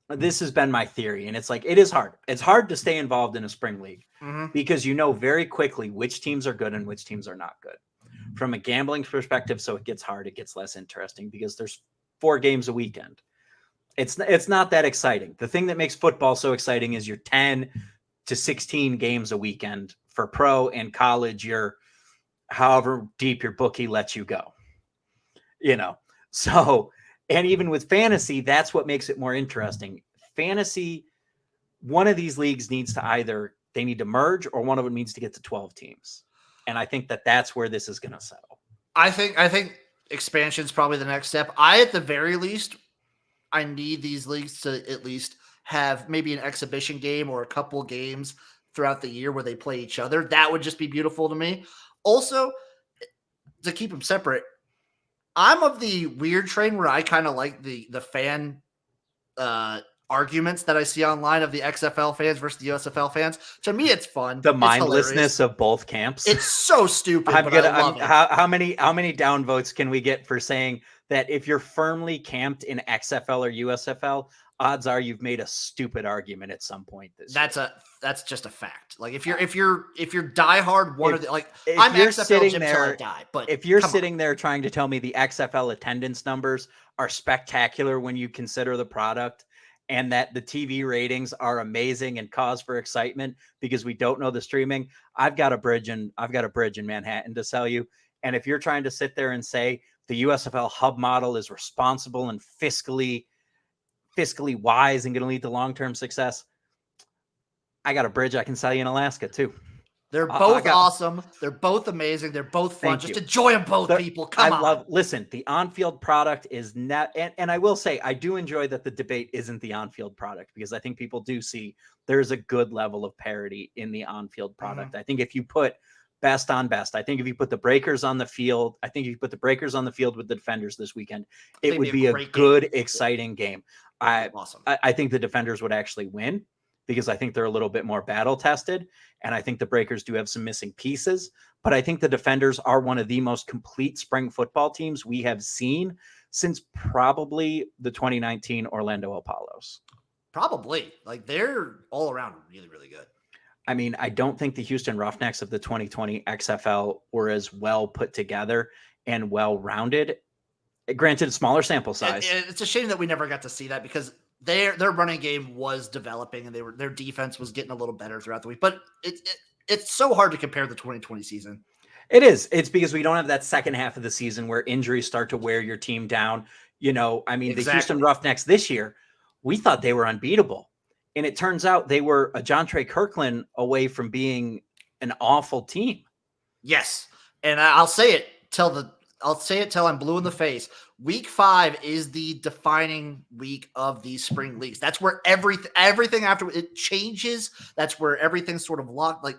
this has been my theory, and it's like, it is hard. It's hard to stay involved in a spring league because very quickly which teams are good and which teams are not good from a gambling perspective. So it gets hard. It gets less interesting because there's 4 games a weekend. It's not that exciting. The thing that makes football so exciting is you're 10 to 16 games a weekend for pro and college. You're however deep your bookie lets you go, So, and even with fantasy, that's what makes it more interesting. Fantasy, one of these leagues needs to they need to merge or one of them needs to get to 12 teams. And I think that's where this is going to settle. I think expansion is probably the next step. At the very least, I need these leagues to at least have maybe an exhibition game or a couple games throughout the year where they play each other. That would just be beautiful to me. Also, to keep them separate, I'm of the weird train where I kind of like the fan arguments that I see online of the XFL fans versus the USFL fans. To me, it's fun. The mindlessness of both camps. It's so stupid. I love it. How many downvotes can we get for saying that if you're firmly camped in XFL or USFL, odds are you've made a stupid argument at some point this year. That's just a fact. Like if you're diehard I'm XFL Jim till I die. But if you're sitting there trying to tell me the XFL attendance numbers are spectacular when you consider the product and that the TV ratings are amazing and cause for excitement because we don't know the streaming, I've got a bridge in Manhattan to sell you. And if you're trying to sit there and say the USFL hub model is responsible and fiscally wise and going to lead to long-term success, I got a bridge I can sell you in Alaska too. They're both awesome. They're both amazing. They're both fun. Just enjoy them both, people. Listen, the on-field product is not, and I will say, I do enjoy that the debate isn't the on-field product because I think people do see there's a good level of parity in the on-field product. I think if you put best on best, I think if you put the Breakers on the field, with the Defenders this weekend, it would be a good, exciting game. Awesome. I think the Defenders would actually win because I think they're a little bit more battle tested. And I think the Breakers do have some missing pieces, but I think the Defenders are one of the most complete spring football teams we have seen since probably the 2019 Orlando Apollos. Probably. They're all around really, really good. I mean, I don't think the Houston Roughnecks of the 2020 XFL were as well put together and well-rounded Granted, smaller sample size. It's a shame that we never got to see that because their running game was developing and their defense was getting a little better throughout the week. But it's so hard to compare the 2020 season. It is. It's because we don't have that second half of the season where injuries start to wear your team down. The Houston Roughnecks this year, we thought they were unbeatable. And it turns out they were a John Trey Kirkland away from being an awful team. Yes. And I'll say it till I'm blue in the face. Week 5 is the defining week of these spring leagues. That's where everything after it changes. That's where everything's sort of locked. Like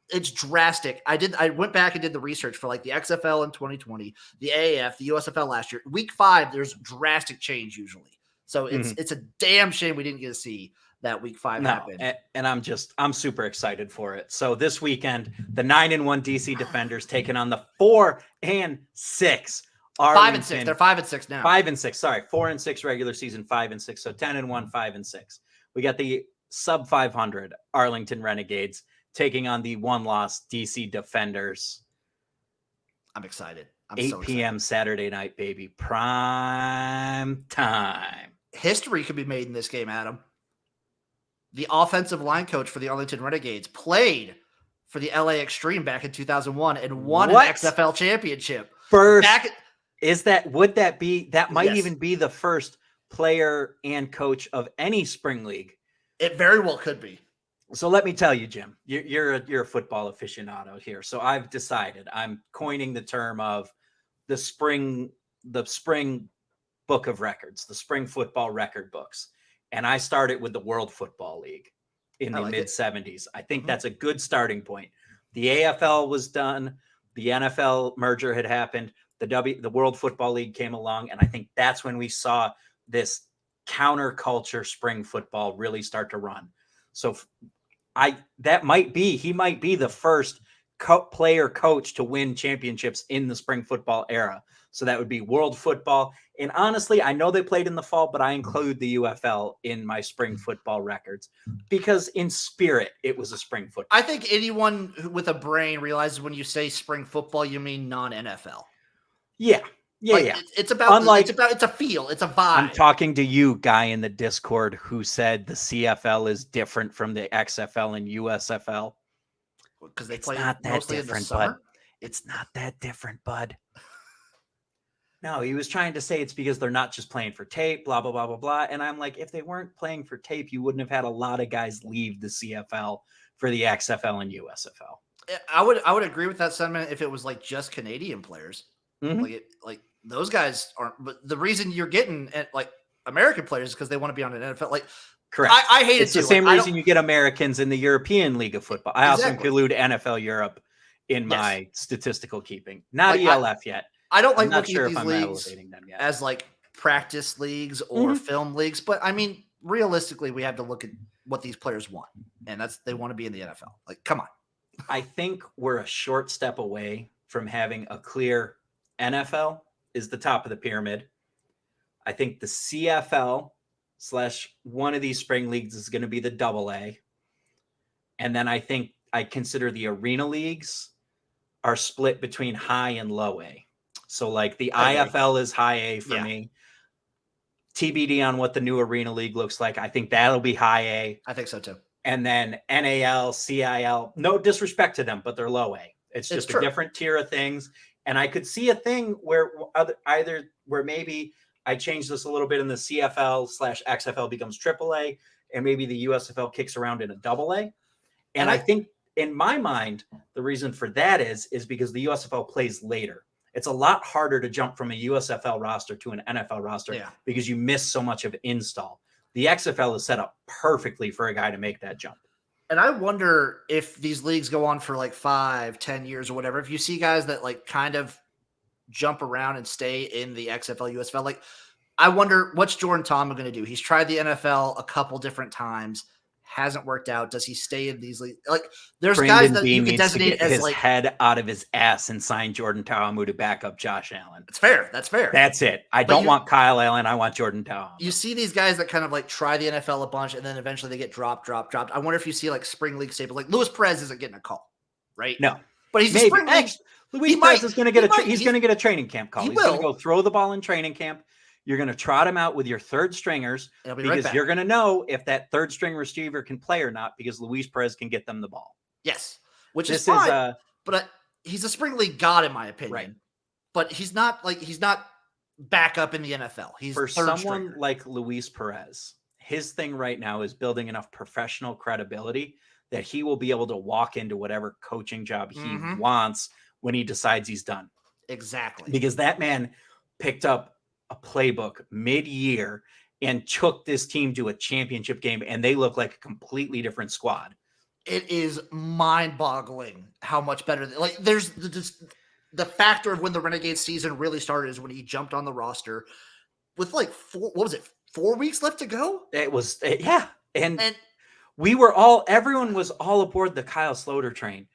it's drastic. I went back and did the research for like the XFL in 2020, the AAF, the USFL last year. Week 5, there's drastic change usually. So it's a damn shame we didn't get to see that week 5 happen. And I'm super excited for it. So this weekend, the 9-1 DC Defenders taking on the 4-6 5 and 6. They're 5 and 6 now. 5 and 6. Sorry, 4 and 6 regular season, 5 and 6. So 10-1, 5 and 6. We got the sub 500 Arlington Renegades taking on the 1-loss DC Defenders. I'm excited. 8 p.m. Saturday night, baby. Prime time. History could be made in this game, Adam. The offensive line coach for the Arlington Renegades played for the LA Extreme back in 2001 and won an XFL championship. That might even be the first player and coach of any spring league. It very well could be. So let me tell you, Jim, you're a football aficionado here. So I've decided I'm coining the term of the spring book of records, the spring football record books. And I started with the World Football League in the mid 70s. I think that's a good starting point. The AFL was done. The NFL merger had happened. The World Football League came along. And I think that's when we saw this counterculture spring football really start to run. So he might be the first player coach to win championships in the spring football era. So that would be World Football. And honestly, I know they played in the fall, but I include the UFL in my spring football records because in spirit, it was a spring football. I think anyone with a brain realizes when you say spring football, you mean non-NFL. Yeah. It's a feel. It's a vibe. I'm talking to you, guy in the Discord, who said the CFL is different from the XFL and USFL. Because they play not that mostly different, in the summer? bud. It's not that different, bud. No, he was trying to say it's because they're not just playing for tape, blah, blah, blah, blah, blah. And I'm like, if they weren't playing for tape, you wouldn't have had a lot of guys leave the CFL for the XFL and USFL. I would agree with that sentiment if it was like just Canadian players. Mm-hmm. Like those guys aren't. But the reason you're getting like American players is because they want to be on an NFL. Like, correct. I hate it's it. The same reason you get Americans in the European League of Football. I also include NFL Europe in my statistical keeping. Not ELF yet. I don't like I'm not looking sure at if these I'm leagues elevating them yet. as like practice leagues or film leagues, but I mean, realistically, we have to look at what these players want, and they want to be in the NFL. Like, come on. I think we're a short step away from having a clear NFL is the top of the pyramid. I think the CFL / one of these spring leagues is going to be the AA. And then I consider the arena leagues are split between high and low A. So like the IFL is high A for me. TBD on what the new arena league looks like. I think that'll be high A. I think so too. And then NAL, CIL, no disrespect to them, but they're low A. It's just a different tier of things. And I could see a thing where where maybe I change this a little bit in the CFL / XFL becomes AAA, and maybe the USFL kicks around in a AA. And I think in my mind, the reason for that is because the USFL plays later. It's a lot harder to jump from a USFL roster to an NFL roster because you miss so much of install. The XFL is set up perfectly for a guy to make that jump. And I wonder if these leagues go on for like 5-10 years or whatever, if you see guys that like kind of jump around and stay in the XFL, USFL, like I wonder what's Jordan Tama going to do? He's tried the NFL a couple different times. Hasn't worked out. Does he stay in these leagues? Like, there's guys that you can designate as his like head out of his ass and sign Jordan Ta'amu to back up Josh Allen. It's fair. That's fair. That's it. I don't want Kyle Allen. I want Jordan Ta'amu. You see these guys that kind of like try the NFL a bunch and then eventually they get dropped. I wonder if you see like spring league staples. Like Luis Perez isn't getting a call, right? No, but he's a spring league. Luis Perez is going to get he's going to get a training camp call. He's going to go throw the ball in training camp. You're going to trot him out with your third stringers because you're going to know if that third string receiver can play or not because Luis Perez can get them the ball. Yes, which is fine. But he's a spring league god in my opinion. Right. But he's not back up in the NFL. He's for someone stringer. Like Luis Perez. His thing right now is building enough professional credibility that he will be able to walk into whatever coaching job he wants when he decides he's done. Exactly. Because that man picked up a playbook mid-year and took this team to a championship game, and they look like a completely different squad. It is mind-boggling how much better. There's the factor of when the Renegade season really started is when he jumped on the roster with 4 weeks left to go? It was, yeah. And everyone was all aboard the Kyle Sloter train.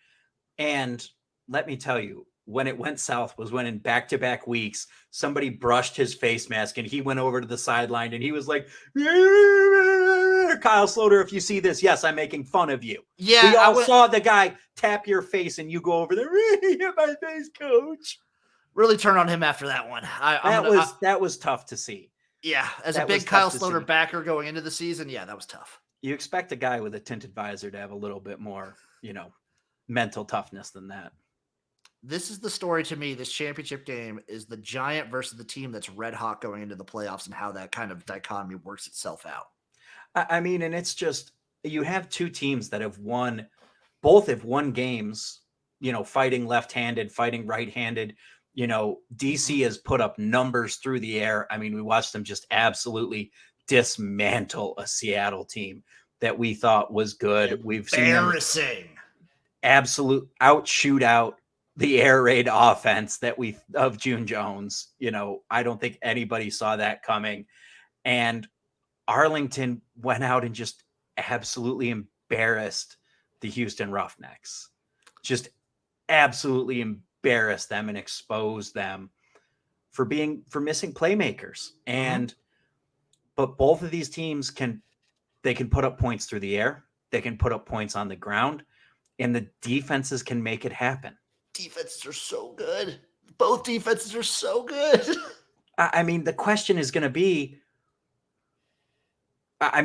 And let me tell you, when it went south was when in back-to-back weeks, somebody brushed his face mask and he went over to the sideline and he was like, Kyle Sloter, if you see this, yes, I'm making fun of you. Yeah. We all saw the guy tap your face and you go over there, hit my face, coach. Really turn on him after that one. That was tough to see. Yeah. As a big Kyle Sloter backer going into the season, yeah, that was tough. You expect a guy with a tinted visor to have a little bit more, mental toughness than that. This is the story to me. This championship game is the Giant versus the team that's red hot going into the playoffs and how that kind of dichotomy works itself out. I mean, and it's just, you have two teams that both have won games, fighting left-handed, fighting right-handed. DC has put up numbers through the air. I mean, we watched them just absolutely dismantle a Seattle team that we thought was good. We've seen them absolute shoot out the air raid offense of June Jones. I don't think anybody saw that coming. And Arlington went out and just absolutely embarrassed the Houston Roughnecks. Just absolutely embarrassed them and exposed them for missing playmakers. But both of these teams can put up points through the air. They can put up points on the ground, and the defenses can make it happen. Defenses are so good. Both defenses are so good. I mean, the question is going to be, I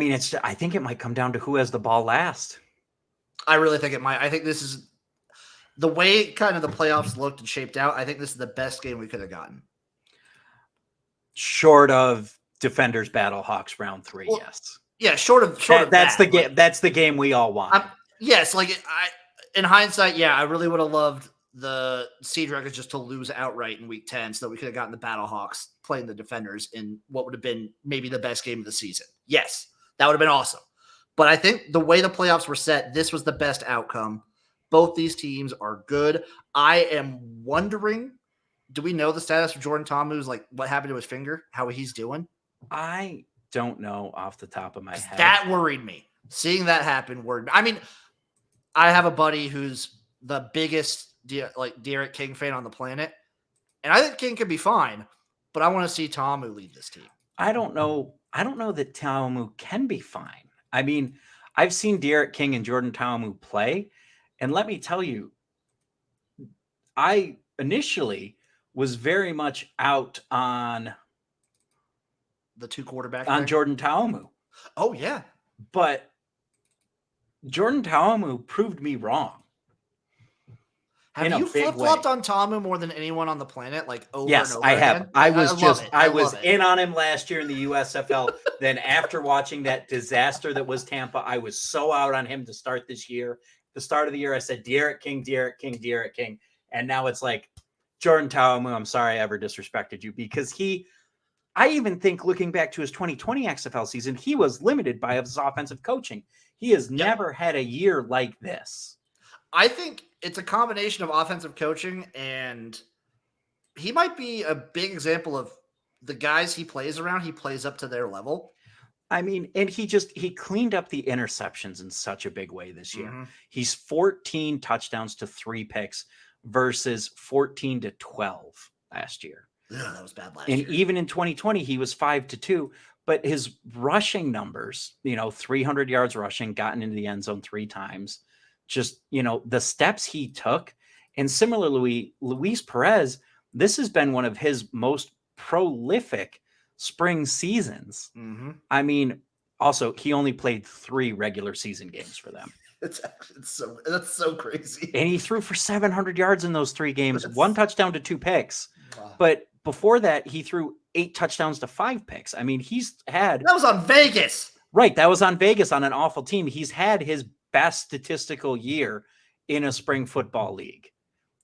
think it might come down to who has the ball last. I really think it might. I think this is the way kind of the playoffs looked and shaped out. I think this is the best game we could have gotten. Short of Defenders Battlehawks round 3, yes. Yeah, short of that's the game. That's the game we all want. Yes, in hindsight, yeah, I really would have loved the Sea Dragons just to lose outright in week 10 so that we could have gotten the Battlehawks playing the Defenders in what would have been maybe the best game of the season. Yes, that would have been awesome. But I think the way the playoffs were set, this was the best outcome. Both these teams are good. I am wondering, do we know the status of Jordan Ta'amu's, what happened to his finger, how he's doing? I don't know off the top of my head. That worried me. Seeing that happen worried me. I mean, I have a buddy who's the biggest Derek King fan on the planet, and I think King could be fine, but I want to see Ta'amu lead this team. I don't know that Ta'amu can be fine. I mean, I've seen Derek King and Jordan Ta'amu play, and let me tell you, I initially was very much out on the two quarterbacks on Jordan Ta'amu. Oh yeah, but Jordan Ta'amu proved me wrong. Have you flip-flopped on Ta'amu more than anyone on the planet? Over yes, and over I have. Again? I was in on him last year in the USFL. Then after watching that disaster that was Tampa, I was so out on him to start this year. The start of the year, I said, Derek King. And now it's Jordan Ta'amu, I'm sorry I ever disrespected you because I even think looking back to his 2020 XFL season, he was limited by his offensive coaching. He has never had a year like this. I think it's a combination of offensive coaching, and he might be a big example of the guys he plays around. He plays up to their level. I mean, and he cleaned up the interceptions in such a big way this year. Mm-hmm. He's 14 touchdowns to 3 picks versus 14 to 12 last year. Yeah, that was bad last year. And even in 2020, he was 5-2, but his rushing numbers, 300 yards rushing, gotten into the end zone 3 times. Just, the steps he took And similarly, Luis Perez, this has been one of his most prolific spring seasons. Mm-hmm. I mean, also, he only played 3 regular season games for them. That's so crazy. And he threw for 700 yards in those 3 games, 1 touchdown to 2 picks. Wow. But before that, he threw 8 touchdowns to 5 picks. I mean, that was on Vegas. Right. That was on Vegas on an awful team. He's had his best statistical year in a spring football league.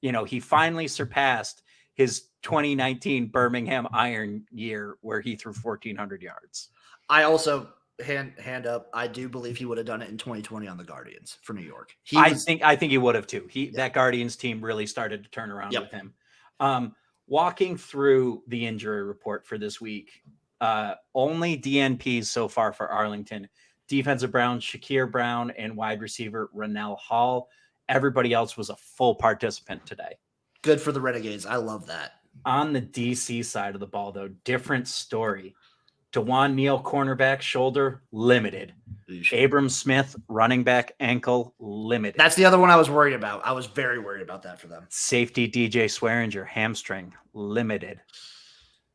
He finally surpassed his 2019 Birmingham Iron year where he threw 1,400 yards. I also hand up. I do believe he would have done it in 2020 on the Guardians for New York. I think he would have too. That Guardians team really started to turn around with him. Walking through the injury report for this week, only DNPs so far for Arlington: defensive Brown, Shakir Brown, and wide receiver Rennell Hall. Everybody else was a full participant today. Good for the Renegades. I love that. On the DC side of the ball, though, different story. DeJuan Neal, cornerback, shoulder, limited. Abram Smith, running back, ankle, limited. That's the other one I was worried about. I was very worried about that for them. Safety DJ Swearinger, hamstring, limited.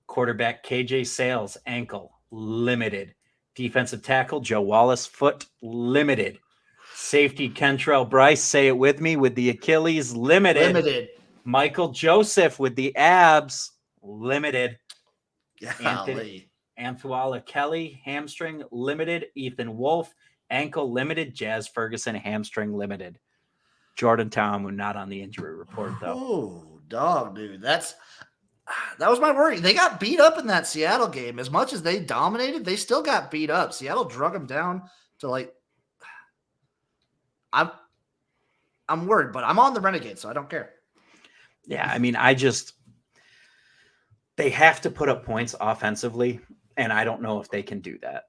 Quarterback KJ Sales, ankle, limited. Defensive tackle Joe Wallace, foot, limited. Safety Kentrell Bryce, say it with me, with the Achilles, limited. Michael Joseph with the abs, limited. Anthuala Kelly, hamstring, limited. Ethan Wolf, ankle, limited. Jazz Ferguson, hamstring, limited. Jordan Ta'amu not on the injury report, though. Oh, dog, dude. That was my worry. They got beat up in that Seattle game. As much as they dominated, they still got beat up. Seattle drug them down to I'm worried, but I'm on the Renegades, so I don't care. Yeah, I mean, they have to put up points offensively, and I don't know if they can do that.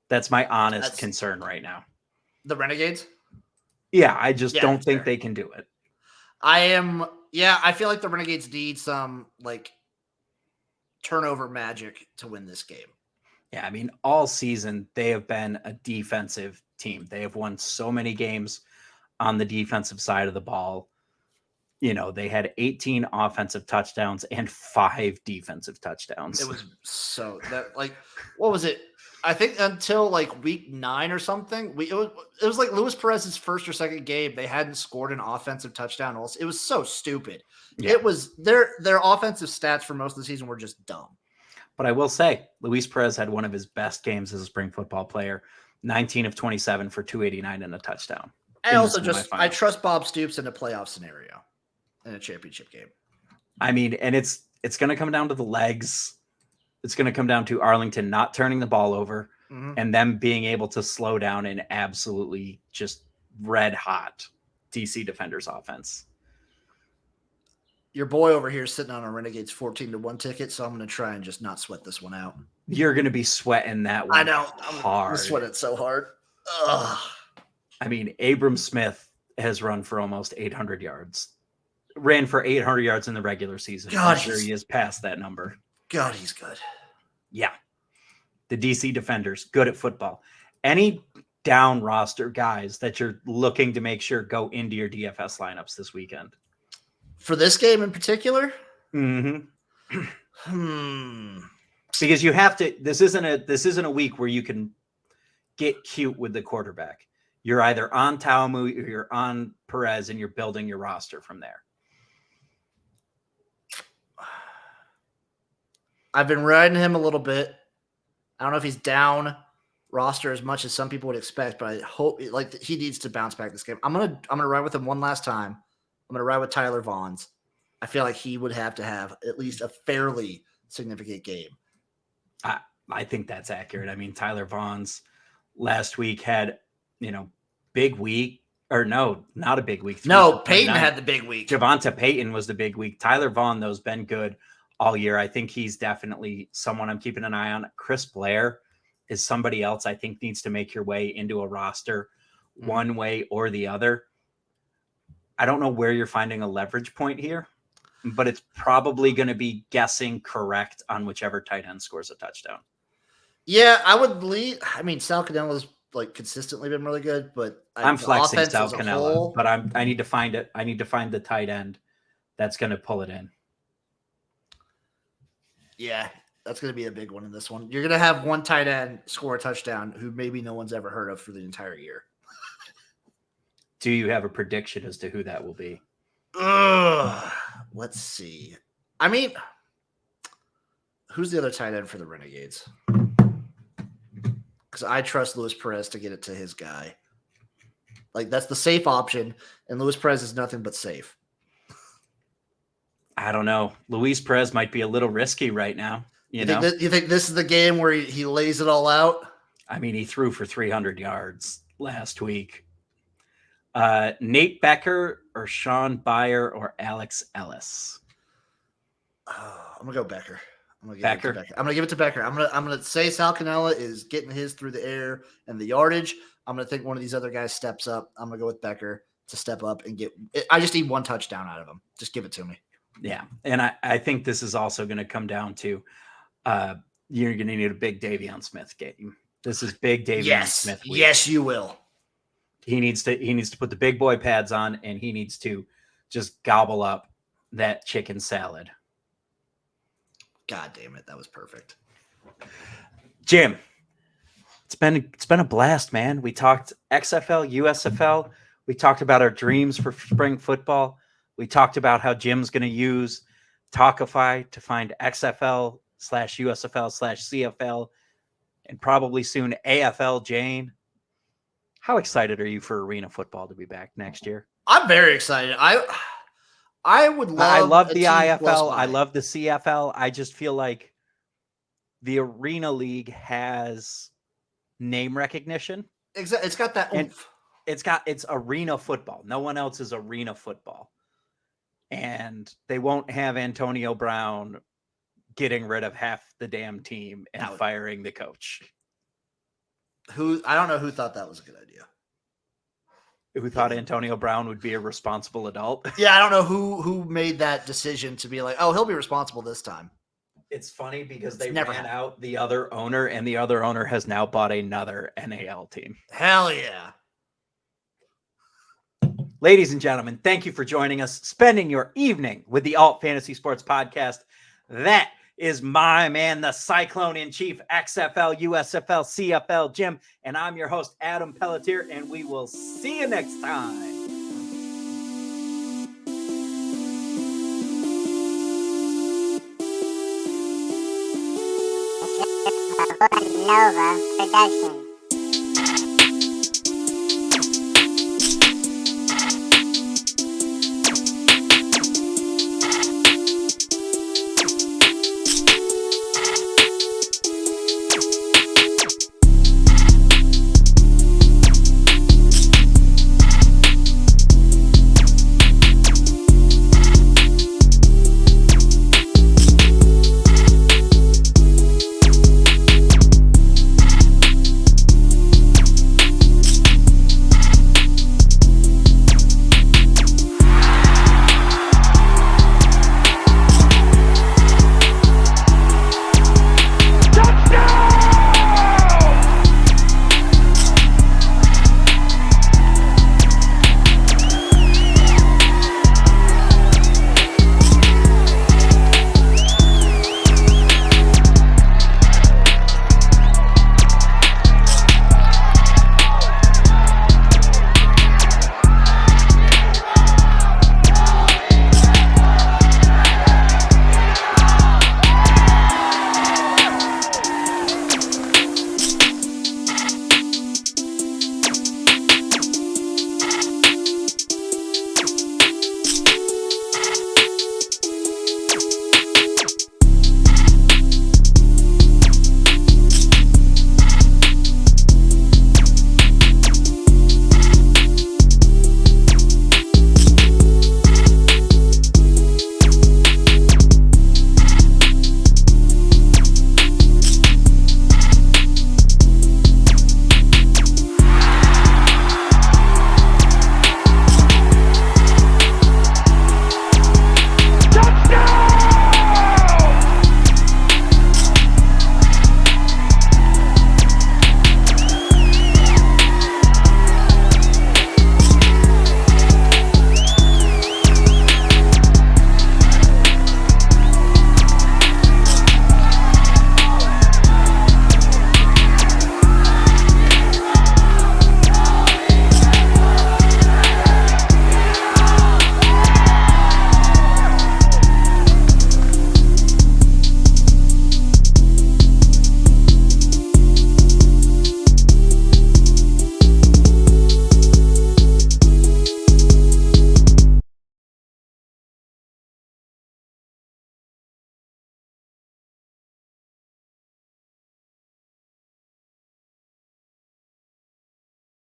That's my honest concern right now. The Renegades? Yeah, I just don't think they can do it. I feel like the Renegades need some turnover magic to win this game. Yeah, I mean, all season they have been a defensive team. They have won so many games on the defensive side of the ball. They had 18 offensive touchdowns and 5 defensive touchdowns. It was what was it? I think until week 9 or something, it was like Luis Perez's first or second game. They hadn't scored an offensive touchdown. It was so stupid. Yeah. It was their offensive stats for most of the season were just dumb. But I will say, Luis Perez had one of his best games as a spring football player. 19 of 27 for 289 and a touchdown. I trust Bob Stoops in a playoff scenario in a championship game. I mean, and it's going to come down to the legs. It's going to come down to Arlington not turning the ball over and them being able to slow down an absolutely just red hot DC Defenders offense. Your boy over here is sitting on a Renegades 14-1 ticket, so I'm going to try and just not sweat this one out. You're going to be sweating that one. I know. Hard. I'm sweating so hard. Ugh. I mean, Abram Smith has run for almost 800 yards. Ran for 800 yards in the regular season. I'm sure he is past that number. God, he's good. Yeah. The DC Defenders, good at football. Any down roster guys that you're looking to make sure go into your DFS lineups this weekend? For this game in particular? Mm-hmm. Because you have to, this isn't a week where you can get cute with the quarterback. You're either on Ta'amu or you're on Perez and you're building your roster from there. I've been riding him a little bit. I don't know if he's down roster as much as some people would expect, but I hope he needs to bounce back this game. I'm gonna ride with him one last time. I'm gonna ride with Tyler Vaughns. I feel like he would have to have at least a fairly significant game. I think that's accurate. I mean, Tyler Vaughns last week had, big week. Or no, not a big week. No, Peyton had the big week. Javonta Payton was the big week. Tyler Vaughn, though, has been good all year. I think he's definitely someone I'm keeping an eye on. Chris Blair is somebody else I think needs to make your way into a roster one way or the other. I don't know where you're finding a leverage point here, but it's probably going to be guessing correct on whichever tight end scores a touchdown. Yeah, I would lead. I mean, Sal Canelo's like consistently been really good, but I'm the flexing offense Sal as a Cannella, whole- but I need to find it. I need to find the tight end that's going to pull it in. Yeah, that's going to be a big one in this one. You're going to have one tight end score a touchdown who maybe no one's ever heard of for the entire year. Do you have a prediction as to who that will be? Let's see. I mean, who's the other tight end for the Renegades? Because I trust Luis Perez to get it to his guy. Like, that's the safe option, and Luis Perez is nothing but safe. I don't know. Luis Perez might be a little risky right now. You know, you think this is the game where he lays it all out? I mean, he threw for 300 yards last week. Nate Becker or Sean Byer or Alex Ellis? I'm gonna go Becker. I'm gonna give it to Becker. I'm gonna say Sal Cannella is getting his through the air and the yardage. I'm gonna think one of these other guys steps up. I'm gonna go with Becker to step up and get. I just need one touchdown out of him. Just give it to me. Yeah, and I think this is also going to come down to you're going to need a big Davion Smith game. This is big Davion Smith week. Yes, you will. He needs to put the big boy pads on, and he needs to just gobble up that chicken salad. God damn it, that was perfect. Jim, it's been a blast, man. We talked XFL, USFL. We talked about our dreams for spring football. We talked about how Jim's going to use Talkify to find XFL/USFL/CFL and probably soon AFL Jane. How excited are you for arena football to be back next year? I'm very excited. I would love. I love the team IFL. close I by. love the CFL. I just feel like the Arena League has name recognition. It's got that oomph. It's arena football. No one else is arena football. And they won't have Antonio Brown getting rid of half the damn team and firing the coach. I don't know who thought that was a good idea. Who thought Antonio Brown would be a responsible adult? Yeah, I don't know who made that decision to be like, oh, he'll be responsible this time. It's funny because they never ran happened. out the other owner, and the other owner has now bought another NAL team. Hell yeah. Ladies and gentlemen, thank you for joining us, spending your evening with the Alt Fantasy Sports Podcast. That is my man, the Cyclone in Chief, XFL, USFL, CFL Jim, and I'm your host, Adam Pelletier, and we will see you next time. Nova Production.